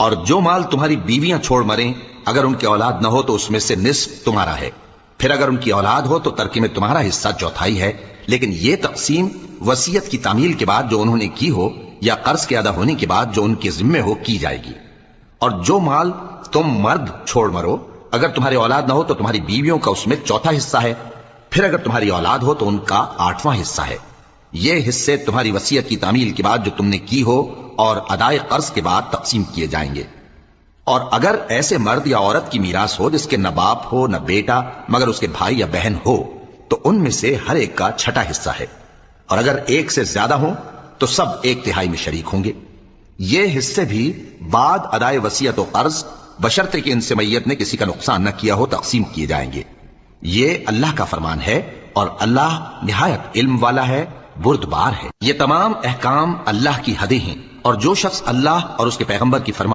اور جو مال تمہاری بیویاں چھوڑ مریں اگر ان کی اولاد نہ ہو تو اس میں سے نصف تمہارا ہے، پھر اگر ان کی اولاد ہو تو ترکے میں تمہارا حصہ چوتھائی ہے، لیکن یہ تقسیم وصیت کی تعمیل کے بعد جو انہوں نے کی ہو یا قرض کے ادا ہونے کے بعد جو ان کے ذمے ہو کی جائے گی۔ اور جو مال تم مرد چھوڑ مرو اگر تمہاری اولاد نہ ہو تو تمہاری بیویوں کا اس میں چوتھا حصہ ہے، پھر اگر تمہاری اولاد ہو تو ان کا 8واں حصہ ہے۔ یہ حصے تمہاری وصیت کی تعمیل کے بعد جو تم نے کی ہو اور ادائے قرض کے بعد تقسیم کیے جائیں گے۔ اور اگر ایسے مرد یا عورت کی میراث ہو جس کے نہ باپ ہو نہ بیٹا مگر اس کے بھائی یا بہن ہو تو ان میں سے ہر ایک کا چھٹا حصہ ہے، اور اگر ایک سے زیادہ ہوں تو سب 1/3 میں شریک ہوں گے۔ یہ حصے بھی بعد ادائے وصیت و قرض بشرطے کہ ان سے میت نے کسی کا نقصان نہ کیا ہو تقسیم کیے جائیں گے۔ یہ اللہ کا فرمان ہے اور اللہ نہایت علم والا ہے، بردبار ہے۔ یہ تمام احکام اللہ کی حدیں ہیں، اور جو شخص اللہ اور اس کے پیغمبر کی فرمان